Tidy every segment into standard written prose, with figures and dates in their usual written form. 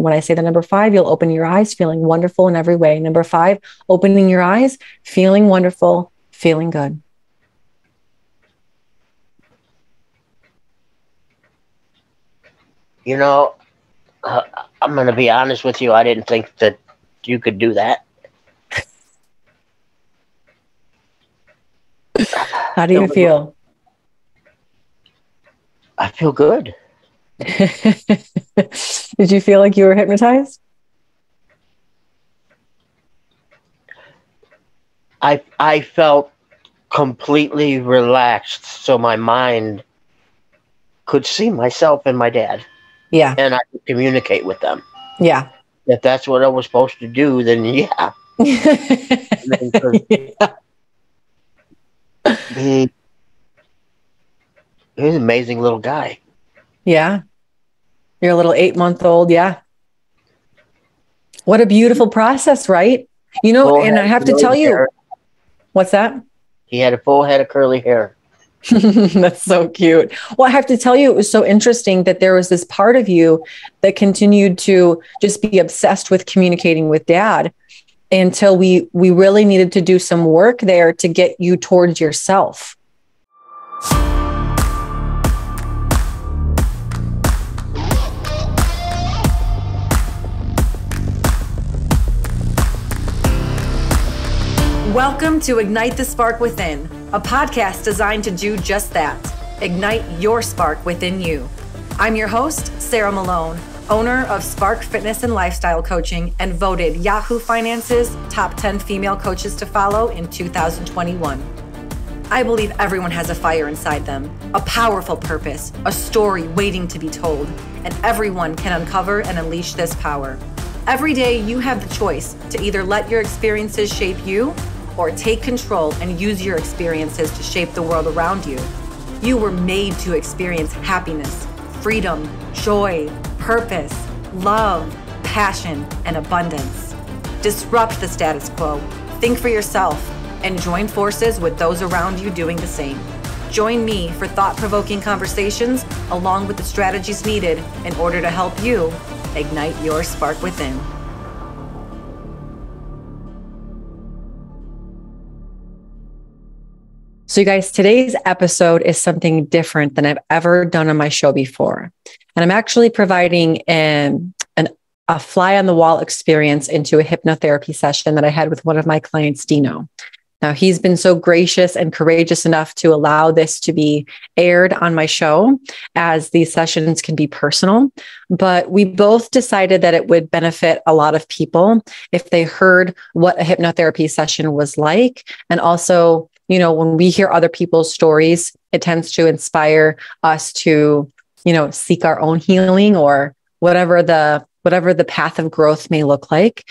When I say the number 5, you'll open your eyes feeling wonderful in every way. Number 5, opening your eyes, feeling wonderful, feeling good. You know, I'm going to be honest with you. I didn't think that you could do that. How do you feel? I feel good. Did you feel like you were hypnotized? I felt completely relaxed, so my mind could see myself and my dad. Yeah. And I could communicate with them. Yeah. If that's what I was supposed to do, then yeah. He's an amazing little guy. Yeah. You're a little 8-month-old. Yeah. What a beautiful process, right? You know, and I have to tell you, what's that? He had a full head of curly hair. That's so cute. Well, I have to tell you, it was so interesting that there was this part of you that continued to just be obsessed with communicating with Dad until we really needed to do some work there to get you towards yourself. Welcome to Ignite the Spark Within, a podcast designed to do just that. Ignite your spark within you. I'm your host, Sarah Malone, owner of Spark Fitness and Lifestyle Coaching and voted Yahoo Finance's top 10 female coaches to follow in 2021. I believe everyone has a fire inside them, a powerful purpose, a story waiting to be told, and everyone can uncover and unleash this power. Every day you have the choice to either let your experiences shape you or take control and use your experiences to shape the world around you. You were made to experience happiness, freedom, joy, purpose, love, passion, and abundance. Disrupt the status quo, think for yourself, and join forces with those around you doing the same. Join me for thought-provoking conversations along with the strategies needed in order to help you ignite your spark within. So you guys, today's episode is something different than I've ever done on my show before. And I'm actually providing a fly on the wall experience into a hypnotherapy session that I had with one of my clients, Dino. Now, he's been so gracious and courageous enough to allow this to be aired on my show, as these sessions can be personal. But we both decided that it would benefit a lot of people if they heard what a hypnotherapy session was like. And also, you know, when we hear other people's stories, it tends to inspire us to, you know, seek our own healing or whatever the path of growth may look like.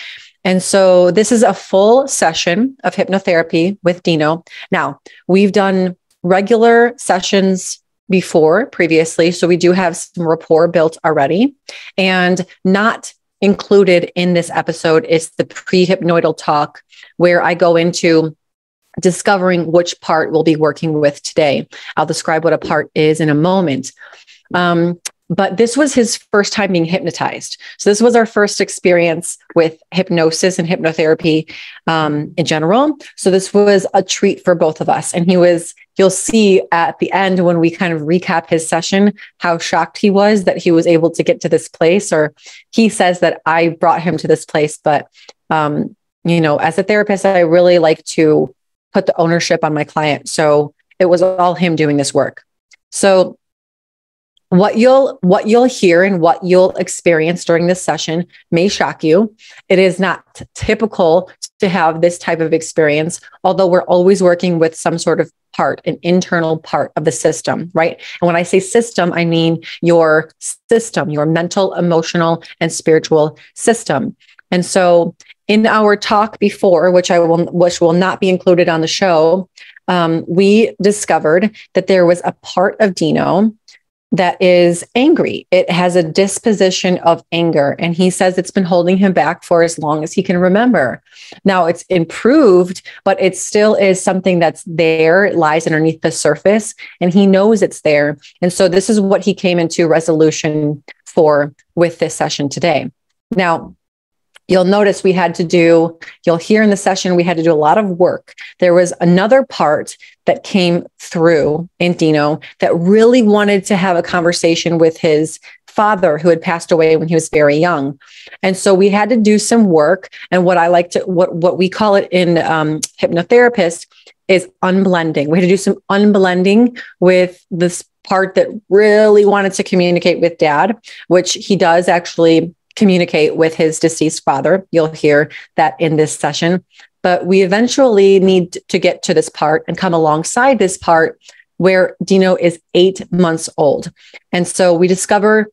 And so this is a full session of hypnotherapy with Dino. Now, we've done regular sessions previously, so we do have some rapport built already. And not included in this episode is the pre-hypnoidal talk, where I go into discovering which part we'll be working with today. I'll describe what a part is in a moment. But this was his first time being hypnotized. So this was our first experience with hypnosis and hypnotherapy in general. So this was a treat for both of us. And you'll see at the end when we kind of recap his session, how shocked he was that he was able to get to this place, or he says that I brought him to this place. But, you know, as a therapist, I really like to put the ownership on my client. So it was all him doing this work. So what you'll hear and what you'll experience during this session may shock you. It is not typical to have this type of experience, although we're always working with some sort of part, an internal part of the system, right? And when I say system, I mean your system, your mental, emotional, and spiritual system. And so in our talk before, which will not be included on the show, we discovered that there was a part of Dino that is angry. It has a disposition of anger. And he says it's been holding him back for as long as he can remember. Now it's improved, but it still is something that's there. It lies underneath the surface and he knows it's there. And so this is what he came into resolution for with this session today. Now, you'll notice you'll hear in the session, we had to do a lot of work. There was another part that came through in Dino that really wanted to have a conversation with his father who had passed away when he was very young. And so we had to do some work. And what we call it in hypnotherapist is unblending. We had to do some unblending with this part that really wanted to communicate with dad, which he does actually communicate with his deceased father. You'll hear that in this session. But we eventually need to get to this part and come alongside this part where Dino is 8 months old. And so we discover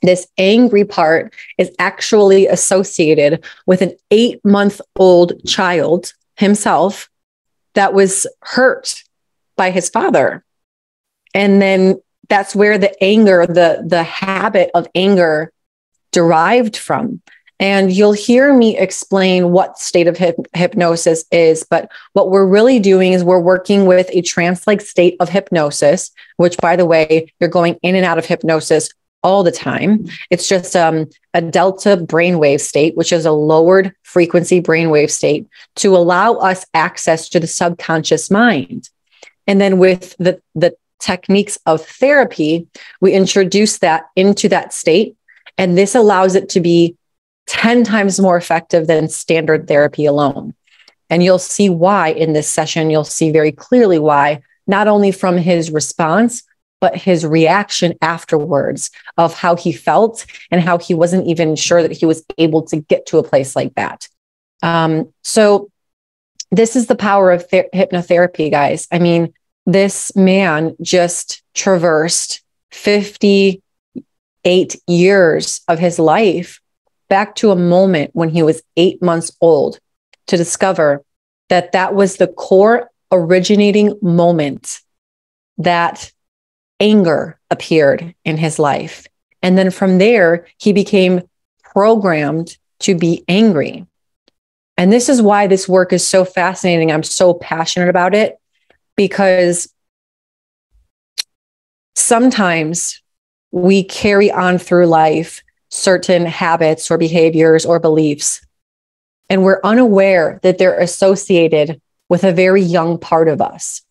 this angry part is actually associated with an 8-month-old child himself that was hurt by his father. And then that's where the anger, the habit of anger derived from. And you'll hear me explain what state of hypnosis is, but what we're really doing is we're working with a trance-like state of hypnosis, which, by the way, you're going in and out of hypnosis all the time. It's just a delta brainwave state, which is a lowered frequency brainwave state to allow us access to the subconscious mind. And then with the techniques of therapy, we introduce that into that state. And this allows it to be 10 times more effective than standard therapy alone. And you'll see why in this session. You'll see very clearly why, not only from his response, but his reaction afterwards of how he felt and how he wasn't even sure that he was able to get to a place like that. So this is the power of hypnotherapy, guys. I mean, this man just traversed 58 years of his life back to a moment when he was 8 months old to discover that that was the core originating moment that anger appeared in his life. And then from there, he became programmed to be angry. And this is why this work is so fascinating. I'm so passionate about it, because sometimes we carry on through life certain habits or behaviors or beliefs, and we're unaware that they're associated with a very young part of us.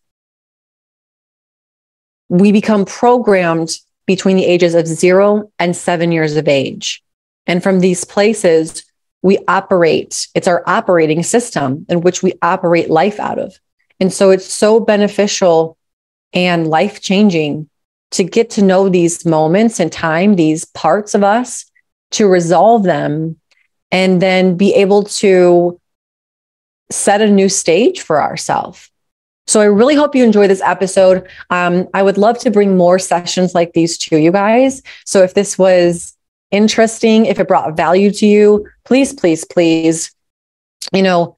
We become programmed between the ages of 0 and 7 years of age. And from these places, we operate. It's our operating system in which we operate life out of. And so it's so beneficial and life-changing to get to know these moments in time, these parts of us, to resolve them, and then be able to set a new stage for ourselves. So I really hope you enjoy this episode. I would love to bring more sessions like these to you guys. So if this was interesting, if it brought value to you, please, please, please,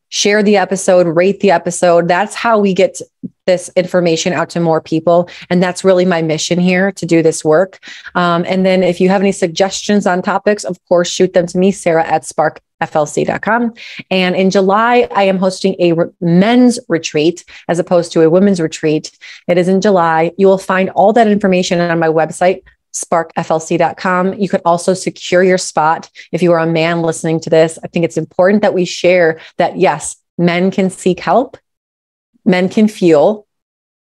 share the episode, rate the episode. That's how we get this information out to more people. And that's really my mission here, to do this work. And then if you have any suggestions on topics, of course, shoot them to me, Sarah@sparkflc.com. And in July, I am hosting a men's retreat as opposed to a women's retreat. It is in July. You will find all that information on my website, sparkflc.com. You can also secure your spot if you are a man listening to this. I think it's important that we share that, yes, men can seek help, men can feel,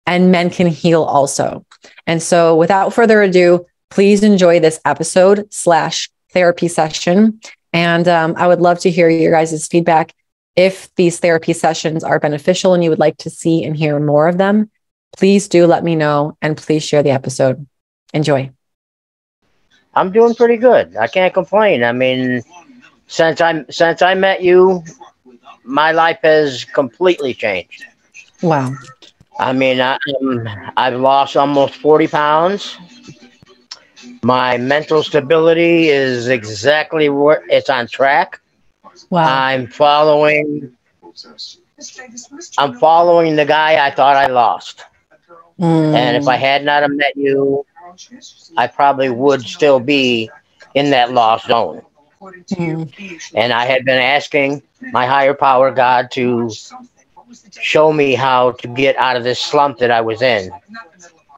and men can heal also. And so without further ado, please enjoy this episode/therapy session. And I would love to hear your guys' feedback. If these therapy sessions are beneficial and you would like to see and hear more of them, please do let me know, and please share the episode. Enjoy. I'm doing pretty good. I can't complain. I mean, since I met you, my life has completely changed. Wow. I mean, I've lost almost 40 pounds. My mental stability is exactly where it's on track. Wow. I'm following the guy I thought I lost. And if I had not met you, I probably would still be in that lost zone. And I had been asking my higher power, God, to show me how to get out of this slump that I was in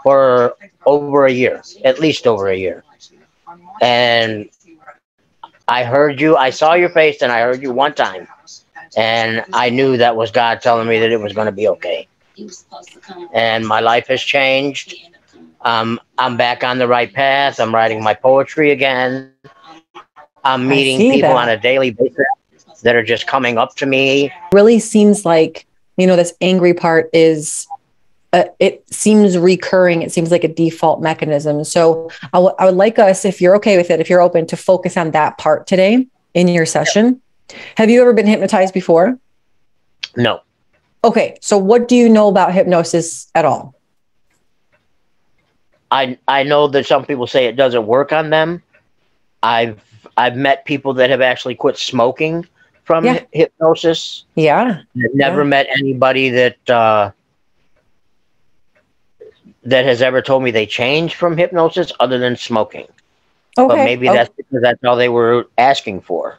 for over a year, at least over a year. And I heard you. I saw your face, and I heard you one time, and I knew that was God telling me that it was going to be okay. And my life has changed. I'm back on the right path. I'm writing my poetry again. I'm I meeting see people on a that. daily basis that are just coming up to me. Really seems like, this angry part is, it seems recurring. It seems like a default mechanism. So I would like us, if you're okay with it, if you're open, to focus on that part today in your session. Have you ever been hypnotized before? No. Okay. So what do you know about hypnosis at all? I know that some people say it doesn't work on them. I've met people that have actually quit smoking from hypnosis. Yeah. I've never met anybody that that has ever told me they changed from hypnosis other than smoking. Okay. But maybe that's because that's all they were asking for.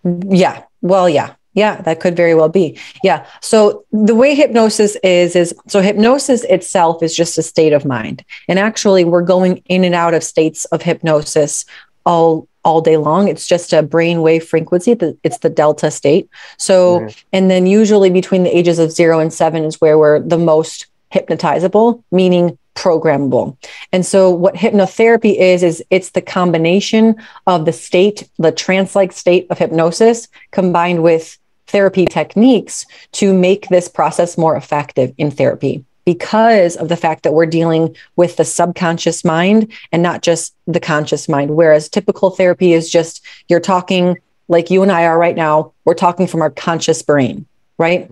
Yeah. Well, yeah. Yeah, that could very well be. Yeah. So the way hypnosis is so hypnosis itself is just a state of mind. And actually we're going in and out of states of hypnosis all day long. It's just a brainwave frequency. It's the delta state. So, and then usually between the ages of 0 and 7 is where we're the most hypnotizable, meaning programmable. And so what hypnotherapy is it's the combination of the state, the trance-like state of hypnosis combined with therapy techniques to make this process more effective in therapy, because of the fact that we're dealing with the subconscious mind and not just the conscious mind. Whereas typical therapy is just, you're talking like you and I are right now, we're talking from our conscious brain, right?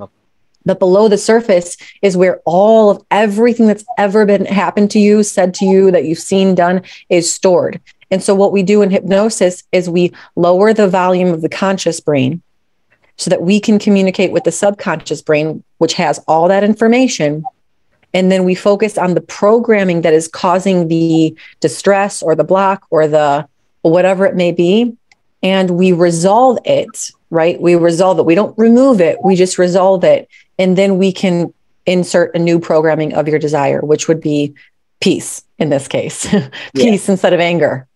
But below the surface is where all of everything that's ever been happened to you, said to you, that you've seen done is stored. And so what we do in hypnosis is we lower the volume of the conscious brain so that we can communicate with the subconscious brain, which has all that information. And then we focus on the programming that is causing the distress or the block or the whatever it may be. And we resolve it, right? We resolve it. We don't remove it. We just resolve it. And then we can insert a new programming of your desire, which would be peace in this case, peace instead of anger.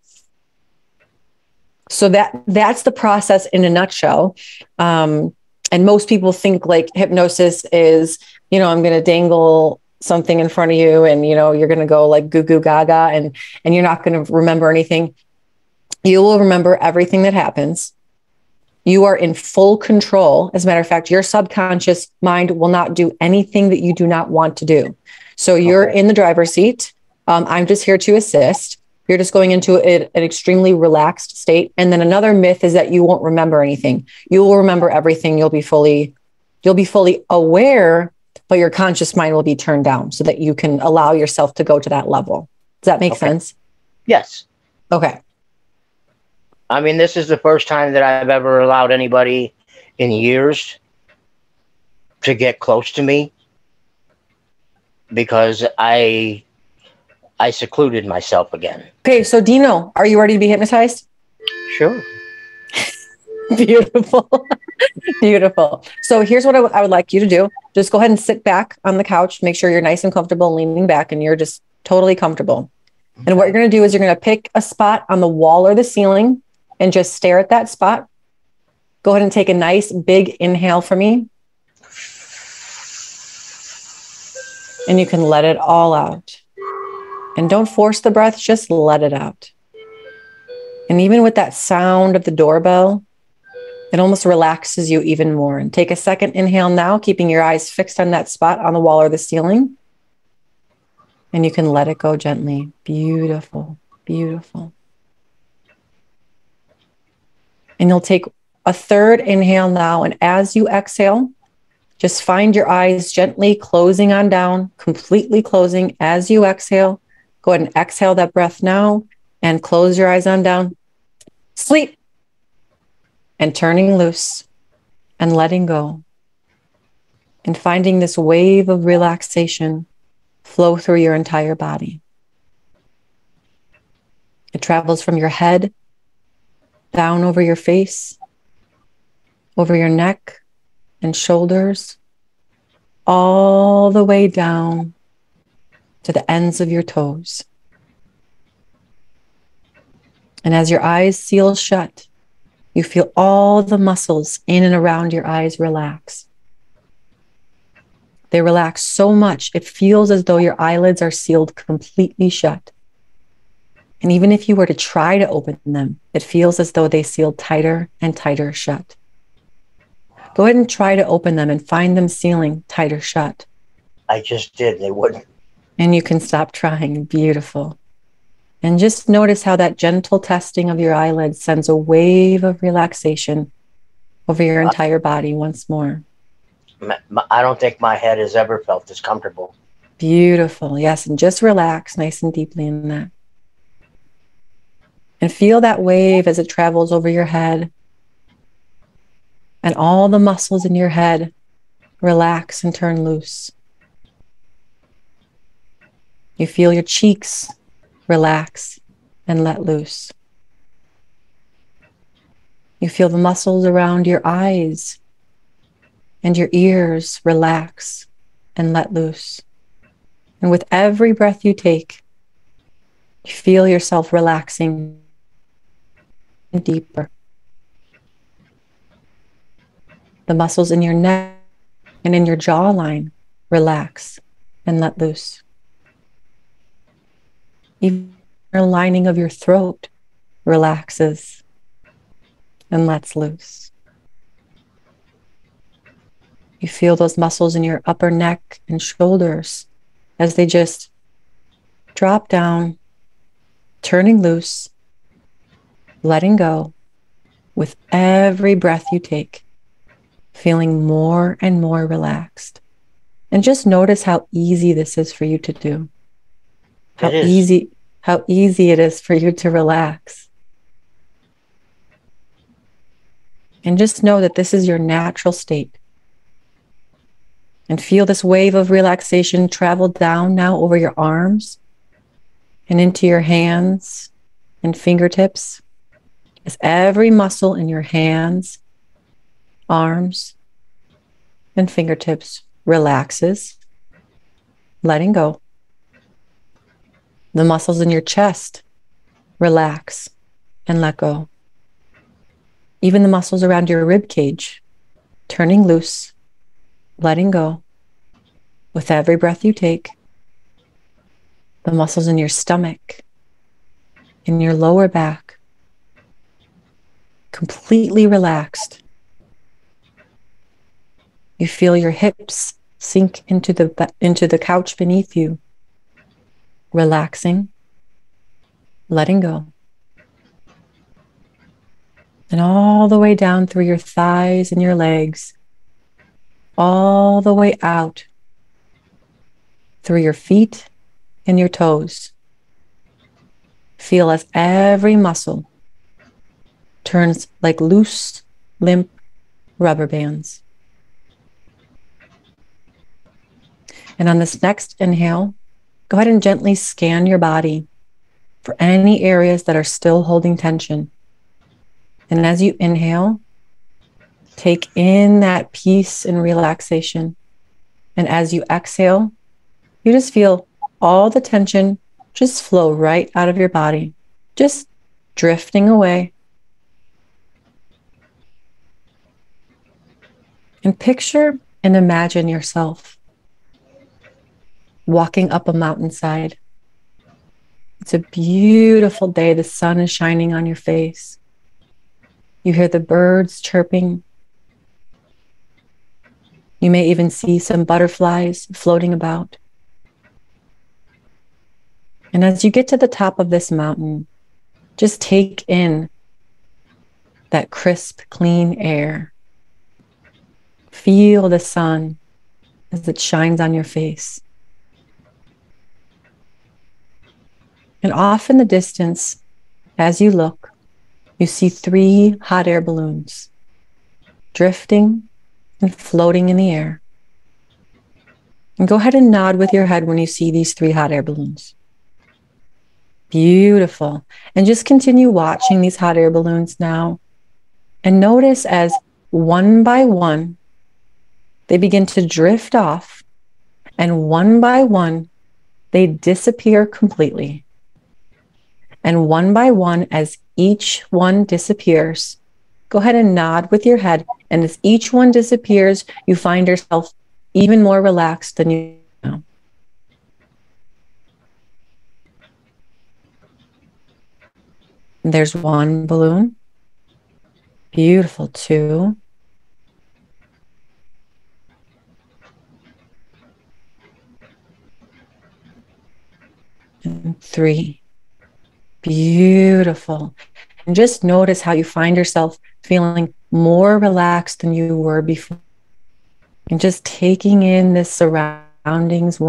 So that's the process in a nutshell. And most people think like hypnosis is, I'm going to dangle something in front of you and, you're going to go like goo goo gaga and you're not going to remember anything. You will remember everything that happens. You are in full control. As a matter of fact, your subconscious mind will not do anything that you do not want to do. So you're in the driver's seat. I'm just here to assist. You're just going into an extremely relaxed state. And then another myth is that you won't remember anything. You will remember everything. You'll be fully aware, but your conscious mind will be turned down so that you can allow yourself to go to that level. Does that make sense? Yes. Okay. I mean, this is the first time that I've ever allowed anybody in years to get close to me because I secluded myself again. Okay, so Dino, are you ready to be hypnotized? Sure. Beautiful. Beautiful. So here's what I would like you to do. Just go ahead and sit back on the couch. Make sure you're nice and comfortable, leaning back, and you're just totally comfortable. And what you're going to do is you're going to pick a spot on the wall or the ceiling and just stare at that spot. Go ahead and take a nice big inhale for me. And you can let it all out. And don't force the breath, just let it out. And even with that sound of the doorbell, it almost relaxes you even more. And take a second inhale now, keeping your eyes fixed on that spot on the wall or the ceiling. And you can let it go gently. Beautiful, beautiful. And you'll take a third inhale now. And as you exhale, just find your eyes gently closing on down, completely closing as you exhale. Go ahead and exhale that breath now and close your eyes on down. Sleep. And turning loose and letting go. And finding this wave of relaxation flow through your entire body. It travels from your head down over your face, over your neck and shoulders, all the way down to the ends of your toes. And as your eyes seal shut, You feel all the muscles in and around your eyes relax. They relax so much, it feels as though your eyelids are sealed completely shut. And even if you were to try to open them, it feels as though they seal tighter and tighter shut. Go ahead and try to open them and find them sealing tighter shut. I just did. They wouldn't. And you can stop trying. Beautiful. And just notice how that gentle testing of your eyelids sends a wave of relaxation over your entire body once more. I don't think my head has ever felt this comfortable. Beautiful. Yes. And just relax nice and deeply in that. And feel that wave as it travels over your head. And all the muscles in your head relax and turn loose. You feel your cheeks relax and let loose. You feel the muscles around your eyes and your ears relax and let loose. And with every breath you take, you feel yourself relaxing deeper. The muscles in your neck and in your jawline relax and let loose. Even the lining of your throat relaxes and lets loose. You feel those muscles in your upper neck and shoulders as they just drop down, turning loose, letting go with every breath you take, feeling more and more relaxed. And just notice how easy this is for you to do. How easy it is for you to relax. And just know that this is your natural state. And feel this wave of relaxation travel down now over your arms and into your hands and fingertips as every muscle in your hands, arms, and fingertips relaxes, letting go. The muscles in your chest relax and let go. Even the muscles around your rib cage turning loose, letting go. With every breath you take, the muscles in your stomach, in your lower back, completely relaxed. You feel your hips sink into the couch beneath you, relaxing, letting go. And all the way down through your thighs and your legs, all the way out through your feet and your toes. Feel as every muscle turns like loose, limp rubber bands. And on this next inhale, go ahead and gently scan your body for any areas that are still holding tension. And as you inhale, take in that peace and relaxation. And as you exhale, you just feel all the tension just flow right out of your body, just drifting away. And picture and imagine yourself walking up a mountainside. It's a beautiful day. The sun is shining on your face. You hear the birds chirping. You may even see some butterflies floating about. And as you get to the top of this mountain, just take in that crisp, clean air. Feel the sun as it shines on your face. And off in the distance, as you look, you see 3 hot air balloons drifting and floating in the air. And go ahead and nod with your head when you see these 3 hot air balloons. Beautiful. And just continue watching these hot air balloons now. And notice as one by one, they begin to drift off. And one by one, they disappear completely. And one by one, as each one disappears, go ahead and nod with your head. And as each one disappears, you find yourself even more relaxed than you know. There's one balloon. Beautiful. 2. And 3. Beautiful. And just notice how you find yourself feeling more relaxed than you were before. And just taking in this surroundings,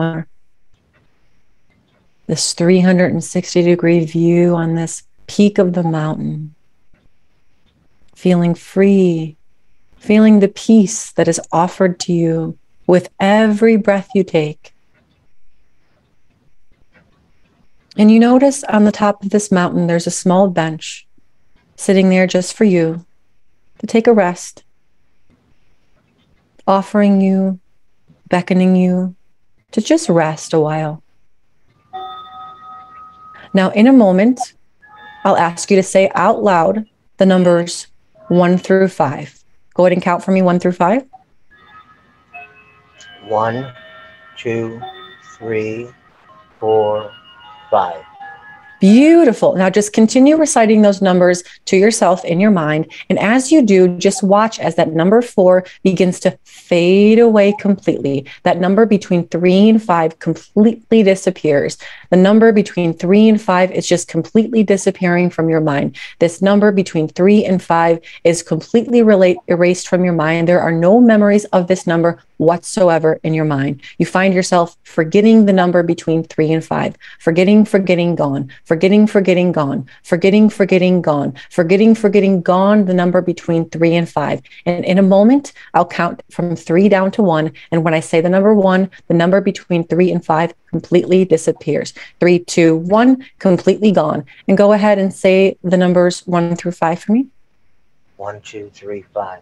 this 360-degree view on this peak of the mountain. Feeling free, feeling the peace that is offered to you with every breath you take. And you notice on the top of this mountain, there's a small bench sitting there just for you to take a rest, offering you, beckoning you to just rest a while. Now, in a moment, I'll ask you to say out loud the numbers 1 through 5. Go ahead and count for me 1 through 5. 1, 2, 3, 4, 5. Beautiful. Now just continue reciting those numbers to yourself in your mind. And as you do, just watch as that number 4 begins to fade away completely. That number between 3 and 5 completely disappears. The number between 3 and 5 is just completely disappearing from your mind. This number between 3 and 5 is completely erased from your mind. There are no memories of this number whatsoever in your mind. You find yourself forgetting the number between 3 and 5, forgetting, gone, forgetting, gone, forgetting, gone, forgetting, gone, the number between 3 and 5. And in a moment, I'll count from 3 down to 1. And when I say the number 1, the number between 3 and 5 completely disappears. 3, 2, 1, completely gone. And go ahead and say the numbers 1 through 5 for me. 1, 2, 3, 5.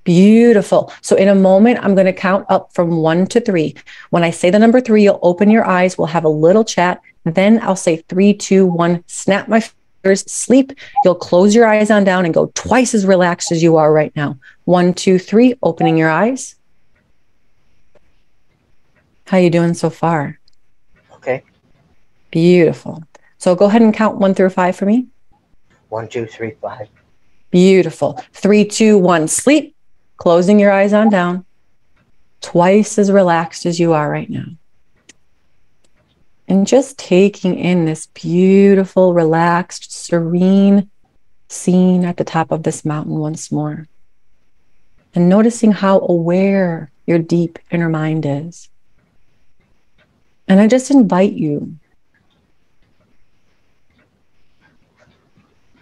Beautiful. So in a moment, I'm going to count up from 1 to 3. When I say the number 3, you'll open your eyes. We'll have a little chat. Then I'll say 3, 2, 1, snap my fingers, sleep. You'll close your eyes on down and go twice as relaxed as you are right now. 1, 2, 3, opening your eyes. How you doing so far? Okay. Beautiful. So go ahead and count 1 through 5 for me. 1, 2, 3, 5. Beautiful. 3, 2, 1, sleep. Closing your eyes on down. Twice as relaxed as you are right now. And just taking in this beautiful, relaxed, serene scene at the top of this mountain once more. And noticing how aware your deep inner mind is. And I just invite you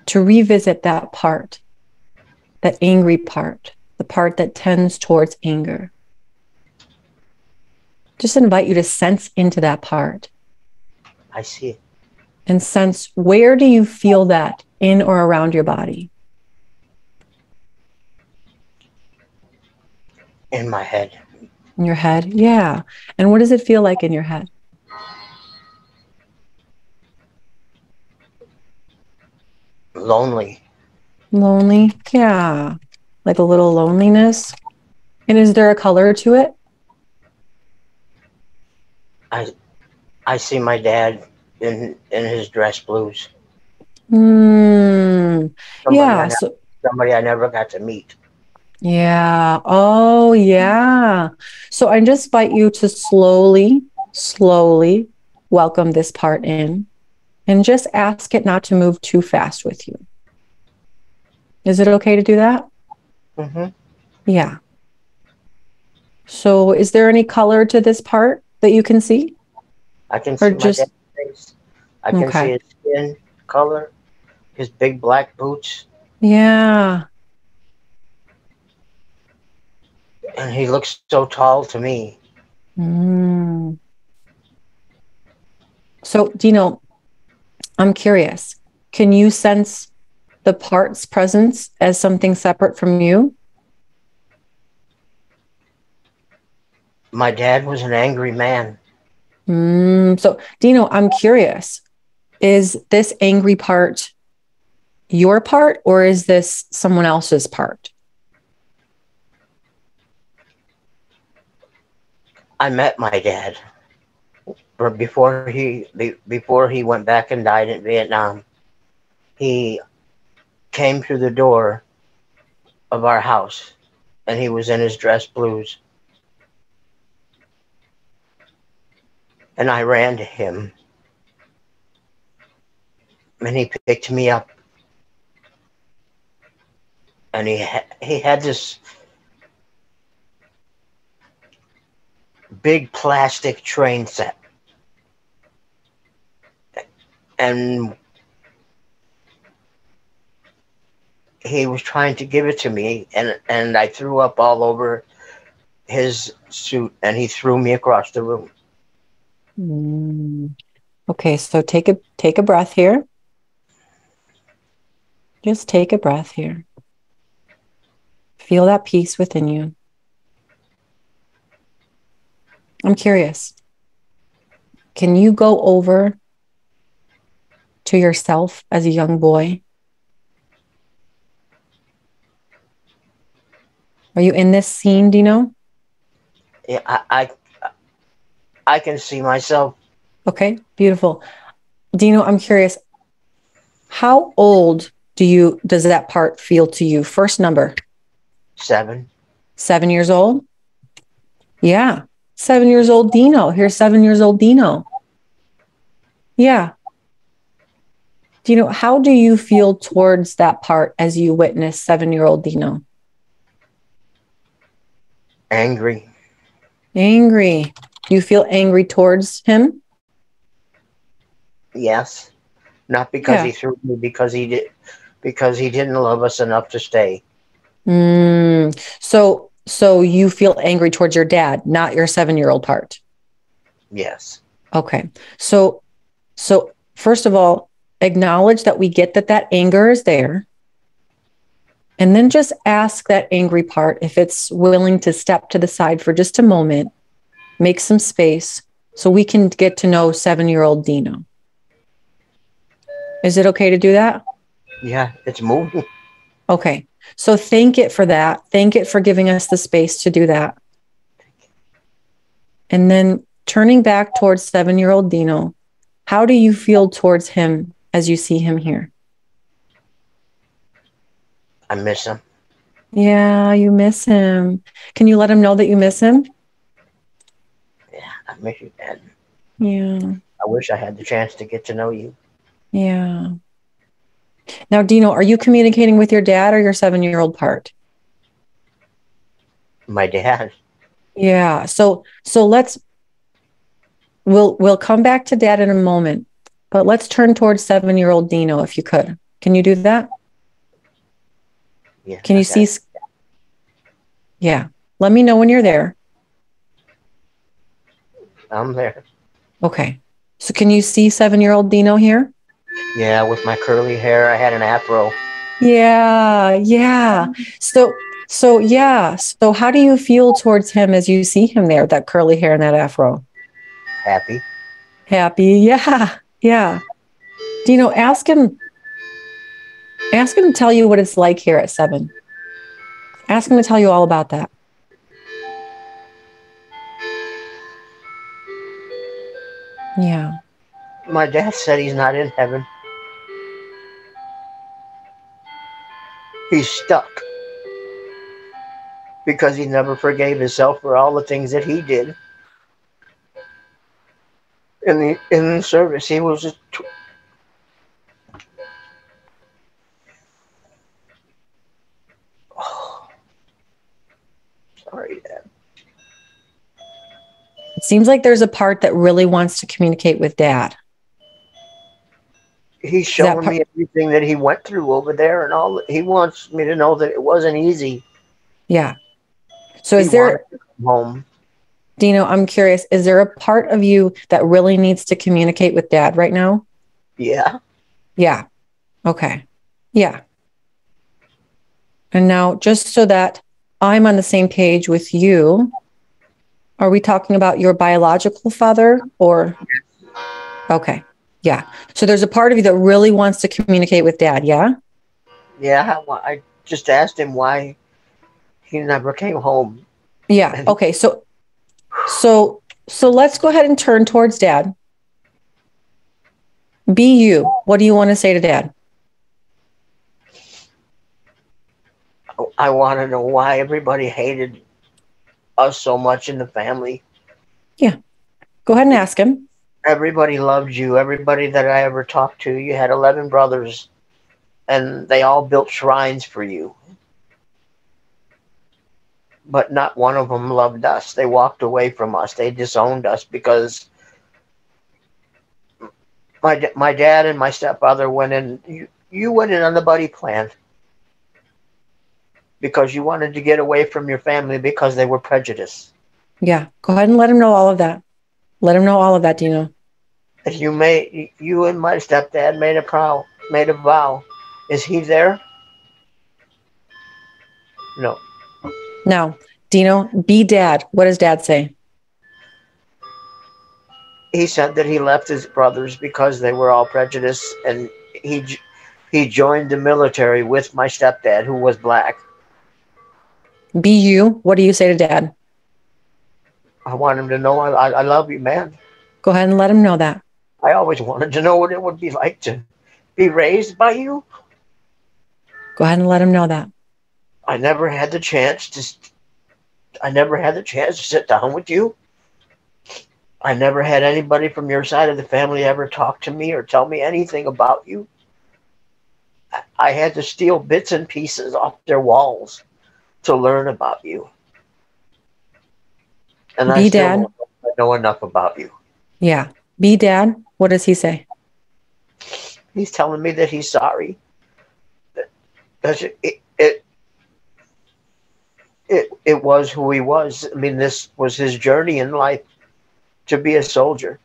to revisit that part, that angry part, the part that tends towards anger. Just invite you to sense into that part. I see it. And sense, where do you feel that in or around your body? In my head. In your head? Yeah. And what does it feel like in your head? Lonely. Lonely? Yeah. Like a little loneliness. And is there a color to it? I see my dad in his dress blues. Yeah. Somebody I never got to meet. Yeah. Oh, yeah. So I just invite you to slowly welcome this part in and just ask it not to move too fast with you. Is it okay to do that? Mm-hmm. Yeah. So is there any color to this part that you can see? I can see my dad's face. I can see his skin color, his big black boots. Yeah. And he looks so tall to me. So, Dino, I'm curious. Can you sense the part's presence as something separate from you? My dad was an angry man. So, Dino, I'm curious. Is this angry part your part, or is this someone else's part? I met my dad before he went back and died in Vietnam. He came through the door of our house, and he was in his dress blues. And I ran to him, and he picked me up. And he had this big plastic train set. And he was trying to give it to me, and I threw up all over his suit, and he threw me across the room. Okay, so take a breath here. Just take a breath here. Feel that peace within you. I'm curious. Can you go over to yourself as a young boy? Are you in this scene, Dino? Yeah, I can see myself. Okay, beautiful. Dino, I'm curious. How old does that part feel to you? First number. 7. 7 years old? Yeah. 7 years old Dino. Here's 7 years old Dino. Yeah. Dino, how do you feel towards that part as you witness 7-year-old Dino? Angry. Angry. You feel angry towards him? Yes. Not because he threw me, because he didn't love us enough to stay. So you feel angry towards your dad, not your 7-year-old part. Yes. Okay. So first of all, acknowledge that we get that anger is there. And then just ask that angry part if it's willing to step to the side for just a moment, make some space so we can get to know 7-year-old Dino. Is it okay to do that? Yeah, it's moving. Okay. So thank it for that. Thank it for giving us the space to do that. And then turning back towards 7-year-old Dino, how do you feel towards him as you see him here? I miss him. Yeah, you miss him. Can you let him know that you miss him? Yeah, I miss you, Dad. Yeah. I wish I had the chance to get to know you. Yeah. Now, Dino, are you communicating with your dad or your 7-year-old part? My dad. Yeah. So we'll come back to dad in a moment, but let's turn towards 7-year-old Dino if you could. Can you do that? Yeah. Can you see? Yeah. Let me know when you're there. I'm there. Okay. So can you see 7-year-old Dino here? Yeah, with my curly hair, I had an afro. Yeah. Yeah. So yeah. So how do you feel towards him as you see him there, that curly hair and that afro? Happy. Happy. Yeah. Yeah. Dino, ask him to tell you what it's like here at 7. Ask him to tell you all about that. Yeah. My dad said he's not in heaven. He's stuck. Because he never forgave himself for all the things that he did. In the service, he was just... Oh. Sorry, Dad. It seems like there's a part that really wants to communicate with dad. He's showing me everything that he went through over there, and all. He wants me to know that it wasn't easy. Yeah. So is there, home. Dino, I'm curious, is there a part of you that really needs to communicate with dad right now? Yeah. Yeah. Okay. Yeah. And now, just so that I'm on the same page with you, are we talking about your biological father or? Okay. Yeah. So there's a part of you that really wants to communicate with dad. Yeah. Yeah, I just asked him why he never came home. Yeah. And Okay. So let's go ahead and turn towards dad. Be you. What do you want to say to dad? I want to know why everybody hated us so much in the family. Yeah. Go ahead and ask him. Everybody loved you. Everybody that I ever talked to, you had 11 brothers, and they all built shrines for you. But not one of them loved us. They walked away from us. They disowned us because my dad and my stepfather went in. You went in on the buddy plan because you wanted to get away from your family because they were prejudiced. Yeah. Go ahead and let him know all of that. Let him know all of that, Dino. You and my stepdad made a vow. Is he there? No. Now, Dino, be dad. What does dad say? He said that he left his brothers because they were all prejudiced, and he joined the military with my stepdad, who was black. Be you. What do you say to dad? I want him to know I love you, man. Go ahead and let him know that. I always wanted to know what it would be like to be raised by you. Go ahead and let him know that. I never had the chance to. I never had the chance to sit down with you. I never had anybody from your side of the family ever talk to me or tell me anything about you. I had to steal bits and pieces off their walls to learn about you. And I Be still dad. don't know enough about you. Yeah. Be dad. What does he say? He's telling me that he's sorry. That it was who he was. I mean, this was his journey in life to be a soldier.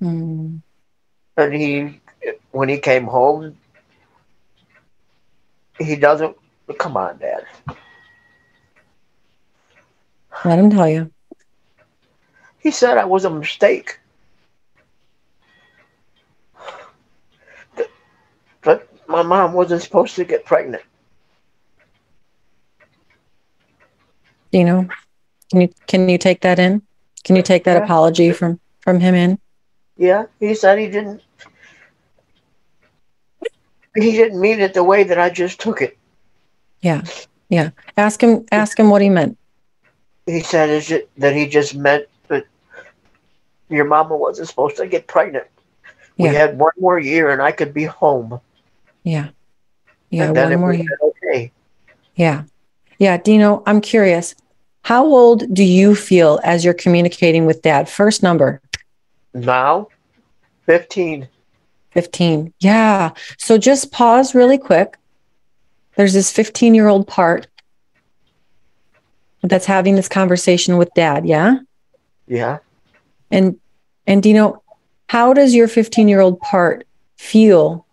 Mm. And when he came home, he doesn't. Come on, Dad. Let him tell you. He said I was a mistake. But my mom wasn't supposed to get pregnant. Dino, can you take that in? Can you take that Yeah. apology from him in? Yeah. He said he didn't. He didn't mean it the way that I just took it. Yeah. Yeah. Ask him what he meant. He said that he just meant that your mama wasn't supposed to get pregnant. We Yeah. had one more year and I could be home. Yeah. Yeah. And then One it more was year. okay. Yeah. Yeah. Dino, I'm curious. How old do you feel as you're communicating with dad? First number. Now, 15. 15. Yeah. So just pause really quick. There's this 15-year-old part that's having this conversation with dad. Yeah. Yeah. And Dino, how does your 15-year-old part feel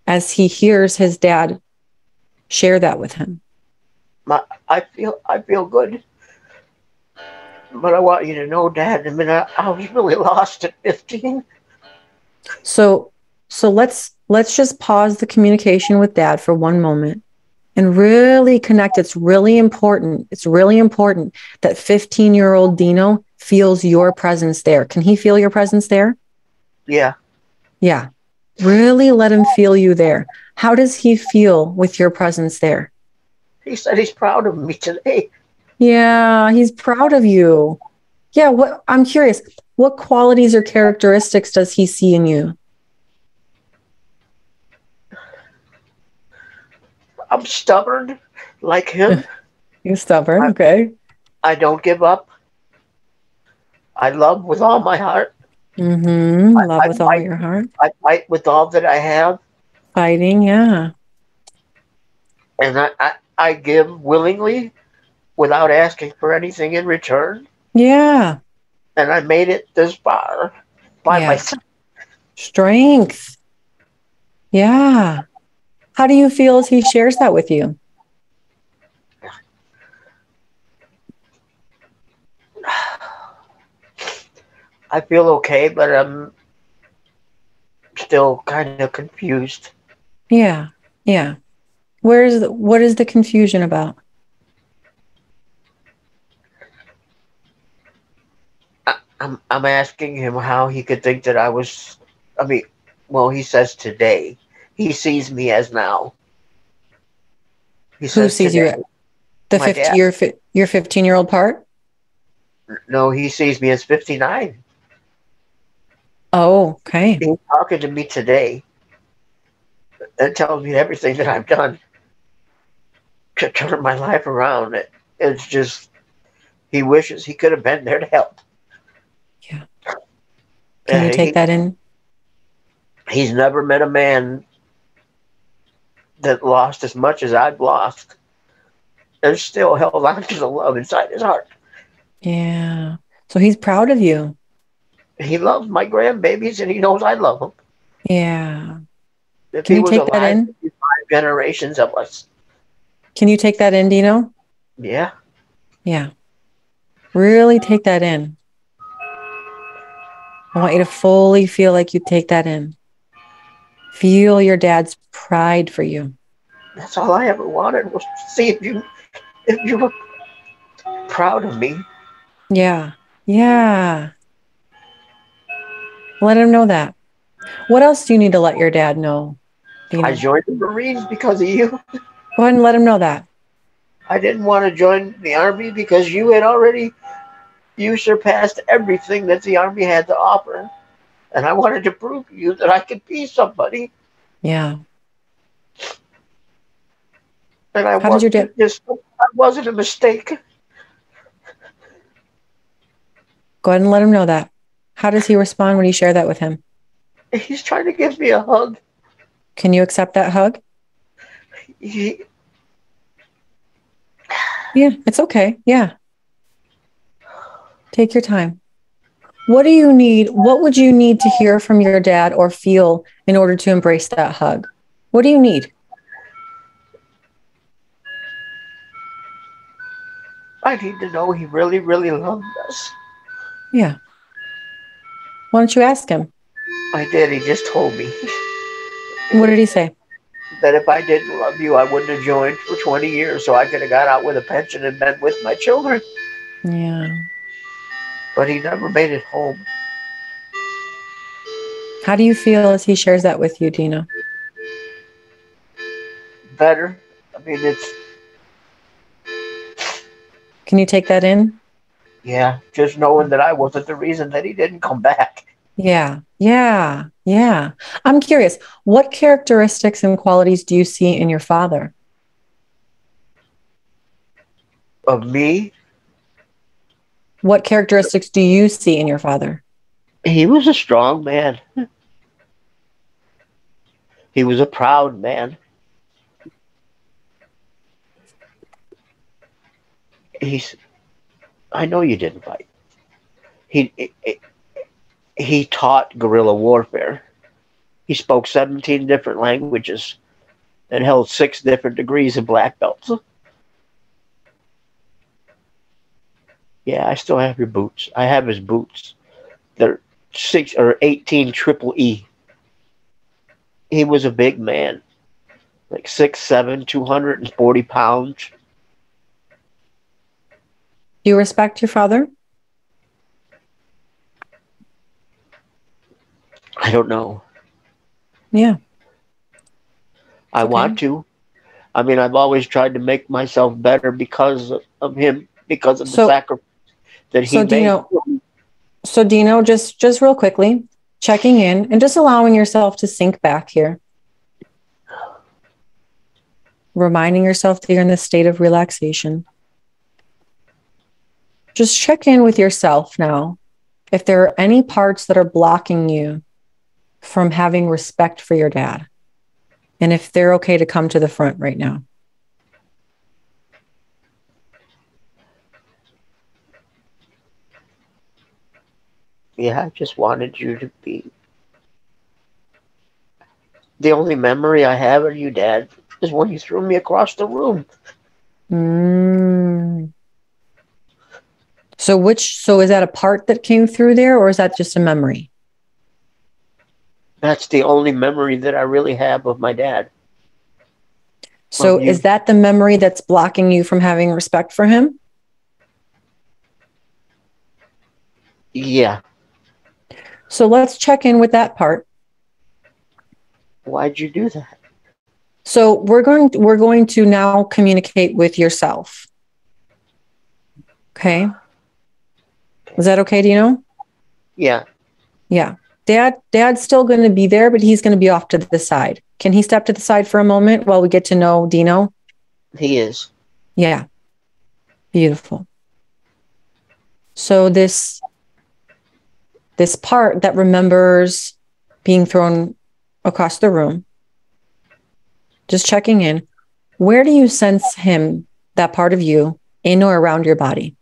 as he hears his dad share that with him? I feel good. But I want you to know, Dad, I mean, I was really lost at 15. So let's just pause the communication with dad for one moment and really connect. It's really important. It's really important that 15-year-old Dino feels your presence there. Can he feel your presence there? Yeah. Yeah. Really let him feel you there. How does he feel with your presence there? He said he's proud of me today. Yeah, he's proud of you. Yeah, I'm curious, what qualities or characteristics does he see in you? I'm stubborn like him. You're stubborn, I, okay. I don't give up. I love with all my heart. Mm-hmm. Love I with all fight. your heart. I fight with all that I have. Fighting, yeah. And I give willingly without asking for anything in return. Yeah. And I made it this far by Yeah. myself. Strength. Yeah. How do you feel as he shares that with you? I feel okay, but I'm still kind of confused. Yeah. Yeah. What is the confusion about? I'm asking him how he could think that I was. I mean, well, he says today. He sees me as now. He Who says sees today. you? The My 50 dad. your 15-year-old part? No, he sees me as 59. Oh, okay. He's talking to me today and tells me everything that I've done to turn my life around. It's just he wishes he could have been there to help. Yeah. Can you take that in? He's never met a man that lost as much as I've lost and still held on to the love inside his heart. Yeah. So he's proud of you. He loves my grandbabies and he knows I love them. Yeah. If Can he you was take that alive, in? it'd be 5 generations of us. Can you take that in, Dino? Yeah. Yeah. Really take that in. I want you to fully feel like you take that in. Feel your dad's pride for you. That's all I ever wanted was to see if you were proud of me. Yeah. Yeah. Let him know that. What else do you need to let your dad know, I Dino? joined the Marines because of you. Go ahead and let him know that. I didn't want to join the Army because you surpassed everything that the Army had to offer. And I wanted to prove to you that I could be somebody. Yeah. And How did your dad? I wasn't a mistake. Go ahead and let him know that. How does he respond when you share that with him? He's trying to give me a hug. Can you accept that hug? He, Yeah, it's okay. Yeah. Take your time. What do you need? What would you need to hear from your dad or feel in order to embrace that hug? What do you need? I need to know he really, really loved us. Yeah. Why don't you ask him? I did. He just told me What did he say? that if I didn't love you, I wouldn't have joined for 20 years, so I could have got out with a pension and been with my children. Yeah. But he never made it home. How do you feel as he shares that with you, Dina? Better. I mean, Can you take that in? yeah, just knowing that I wasn't the reason that he didn't come back. Yeah. Yeah. Yeah. I'm curious, what characteristics and qualities do you see in your father? Of me, What characteristics do you see in your father? he was a strong man. He was a proud man. He's. I know you didn't fight. He he taught guerrilla warfare. He spoke 17 different languages and held 6 different degrees of black belts. Yeah, I still have your boots. I have his boots. They're 6 or 18 triple E. He was a big man, like 6'7", 240 pounds. Do you respect your father? I don't know. Yeah. I want to. I mean, I've always tried to make myself better because of him, because of the sacrifice that he made. Dino, just real quickly, checking in and just allowing yourself to sink back here. Reminding yourself that you're in this state of relaxation. Just check in with yourself now. If there are any parts that are blocking you from having respect for your dad, and if they're okay to come to the front right now. Yeah, I just wanted you to be. The only memory I have of you, Dad, is when you threw me across the room. So is that a part that came through there, or is that just a memory? That's the only memory that I really have of my dad. So is that the memory that's blocking you from having respect for him? Yeah. So let's check in with that part. Why'd you do that? So we're going to now communicate with yourself. Okay. Is that okay, Dino? Yeah. Yeah. Dad's still going to be there, but he's going to be off to the side. Can he step to the side for a moment while we get to know Dino? He is. Yeah. Beautiful. So this part that remembers being thrown across the room, just checking in, where do you sense him, that part of you, in or around your body?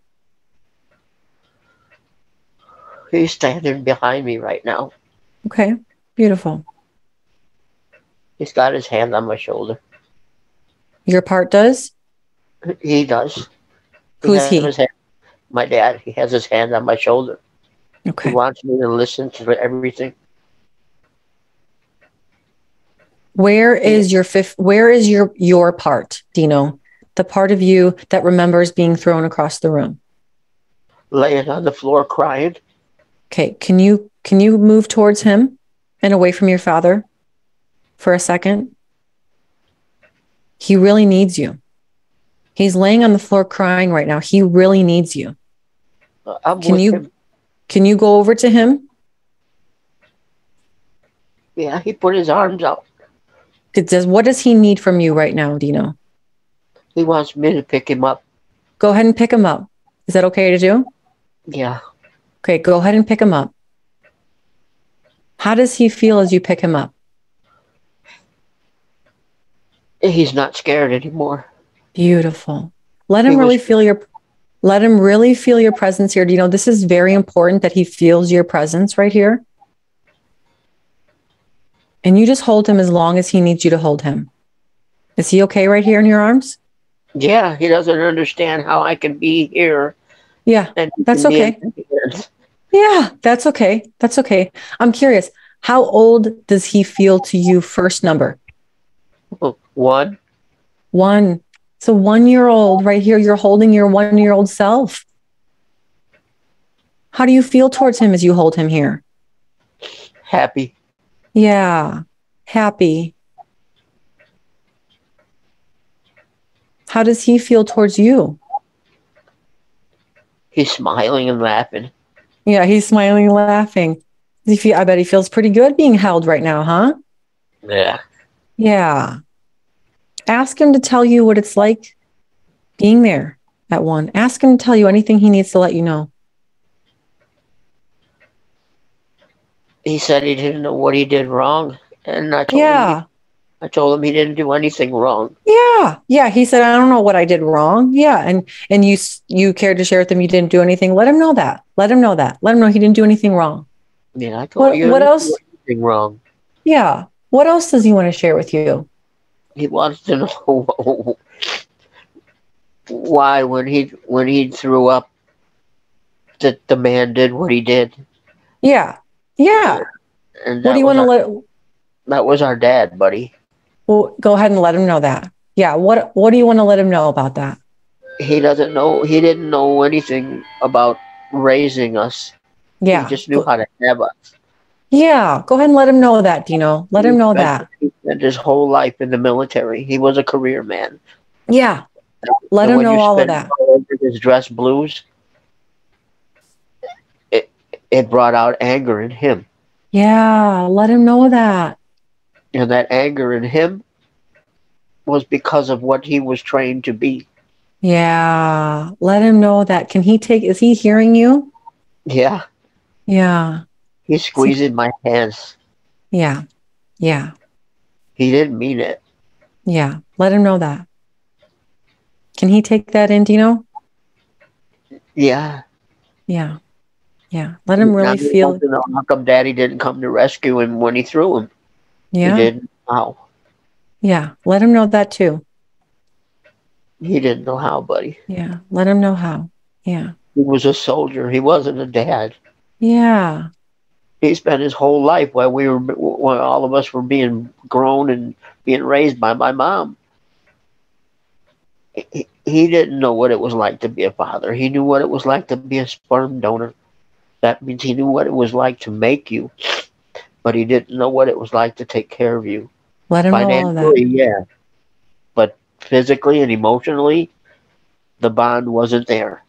He's standing behind me right now. Okay. Beautiful. He's got his hand on my shoulder. Your part does? He does. Who's he? My dad. He has his hand on my shoulder. Okay. He wants me to listen to everything. Where is your part, Dino? The part of you that remembers being thrown across the room? Laying on the floor crying. Okay. Can you move towards him and away from your father for a second? He really needs you. He's laying on the floor crying right now. He really needs you. Can you go over to him? Yeah, he put his arms out. What does he need from you right now, Dino? He wants me to pick him up. Go ahead and pick him up. Is that okay to do? Yeah. Okay, go ahead and pick him up. How does he feel as you pick him up? He's not scared anymore. Beautiful. Let him really feel your presence here. Do you know this is very important that he feels your presence right here? And you just hold him as long as he needs you to hold him. Is he okay right here in your arms? Yeah, he doesn't understand how I can be here. Yeah, that's okay. Yeah, that's okay. That's okay. I'm curious. How old does he feel to you first number? 1. 1. So 1-year-old right here, you're holding your 1-year-old self. How do you feel towards him as you hold him here? Happy. Yeah, happy. How does he feel towards you? He's smiling and laughing. Yeah, he's smiling and laughing. I bet he feels pretty good being held right now, huh? Yeah. Yeah. Ask him to tell you what it's like being there at 1. Ask him to tell you anything he needs to let you know. He said he didn't know what he did wrong. And I told him he didn't do anything wrong. Yeah. Yeah. He said, I don't know what I did wrong. Yeah. And you cared to share with him you didn't do anything. Let him know that. Let him know that. Let him know he didn't do anything wrong. Yeah, I told you what else? Anything wrong. Yeah. What else does he want to share with you? He wants to know why when he threw up that the man did what he did. Yeah. Yeah. And what do you want to that was our dad, buddy. Well, go ahead and let him know that. Yeah. What do you want to let him know about that? He doesn't know. He didn't know anything about raising us. Yeah. He just knew how to have us. Yeah. Go ahead and let him know that, Dino. Let him know that. He spent his whole life in the military. He was a career man. Yeah. Let him know all of that. His dress blues, it brought out anger in him. Yeah. Let him know that. And that anger in him was because of what he was trained to be. Yeah. Let him know that. Is he hearing you? Yeah. Yeah. He's squeezing my hands. Yeah. Yeah. He didn't mean it. Yeah. Let him know that. Can he take that in, Dino? Yeah. Yeah. Yeah. Let him really feel. How come Daddy didn't come to rescue him when he threw him? Yeah. He didn't know how. Yeah. Let him know that too. He didn't know how, buddy. Yeah. Let him know how. Yeah. He was a soldier. He wasn't a dad. Yeah. He spent his whole life while all of us were being grown and being raised by my mom. He didn't know what it was like to be a father. He knew what it was like to be a sperm donor. That means he knew what it was like to make you, but he didn't know what it was like to take care of you. Let him know all of that. Financially, yeah, but physically and emotionally, the bond wasn't there.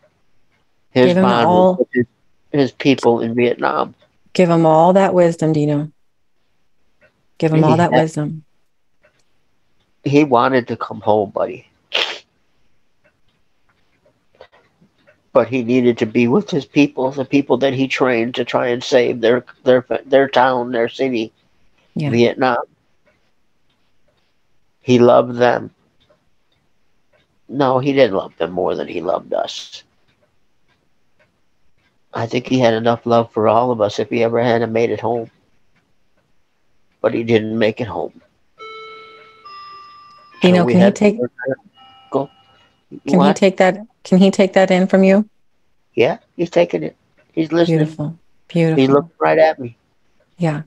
His Give him bond was all, with his people in Vietnam. give him all that wisdom, Dino. Give him all He that had, wisdom. he wanted to come home, buddy, but he needed to be with his people, the people that he trained to try and save their town, their city, Yeah. Vietnam. He loved them. No, he didn't love them more than he loved us. I think he had enough love for all of us if he ever had made it home, but he didn't make it home. So Dino, we had to go. can he What? take that, can he take that in from you? Yeah, he's taking it. He's listening. Beautiful. He's Beautiful. looking right at me. Yeah.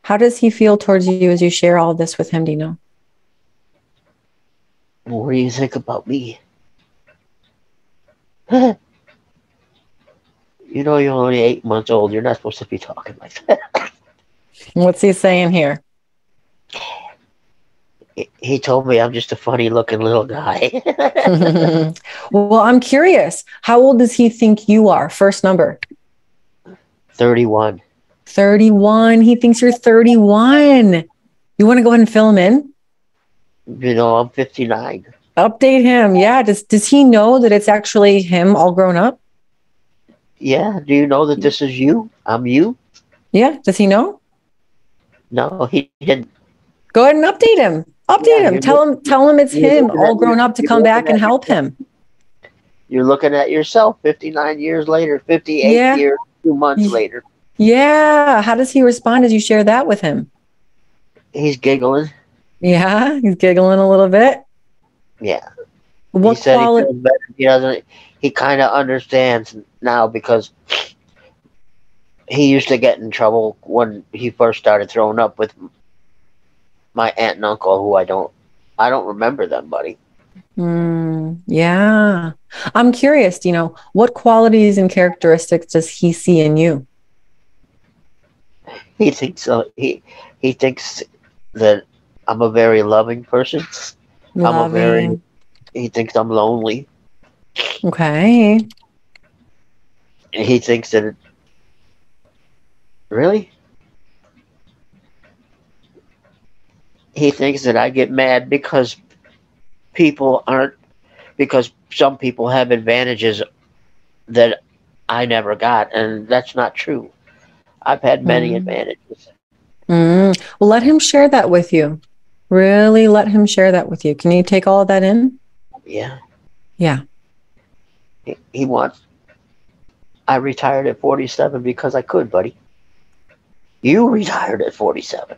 How does he feel towards you as you share all this with him, Dino? What do you think about me? You know you're only 8 months old. You're not supposed to be talking like that. What's he saying here? He told me I'm just a funny looking little guy. Well, I'm curious. How old does he think you are? First number. 31. 31. He thinks you're 31. You want to go ahead and fill him in? You know, I'm 59. Update him. Yeah. Does he know that it's actually him all grown up? Yeah, do you know that this is you? I'm you? Yeah. Does he know? No, he didn't. Go ahead and update him. Update him. Tell him it's him all grown up to come back and help him. You're looking at yourself 59 years later, 58 Yeah. years, 2 months later. Yeah. How does he respond as you share that with him? He's giggling. Yeah. He's giggling a little bit. Yeah. What he said quality? he feels better. He doesn't. He kind of understands now because he used to get in trouble when he first started throwing up with my aunt and uncle, who I don't remember them, buddy. Yeah. I'm curious, what qualities and characteristics does he see in you? He thinks so. He thinks that I'm a very loving person. Loving. He thinks I'm lonely. Okay. And he thinks that really? He thinks that I get mad because some people have advantages that I never got, and that's not true. I've had many advantages. Well, let him share that with you. Really let him share that with you. Can you take all of that in? Yeah. Yeah. He wants. I retired at 47 because I could, buddy. You retired at 47.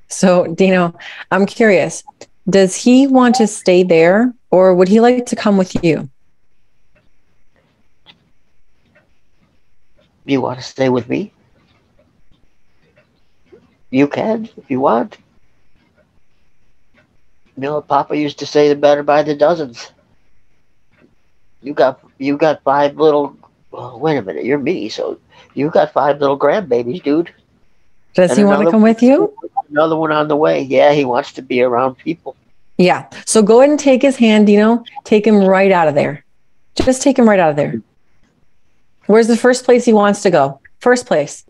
So, Dino, I'm curious. Does he want to stay there, or would he like to come with you? You want to stay with me? You can if you want. You know, Papa used to say the better by the dozens. You got 5 little. Well, wait a minute, you're me, so you got 5 little grandbabies, dude. Does he want to come with you? Another one on the way. Yeah, he wants to be around people. Yeah. So go ahead and take his hand, Dino. Take him right out of there. Just take him right out of there. Where's the first place he wants to go? First place.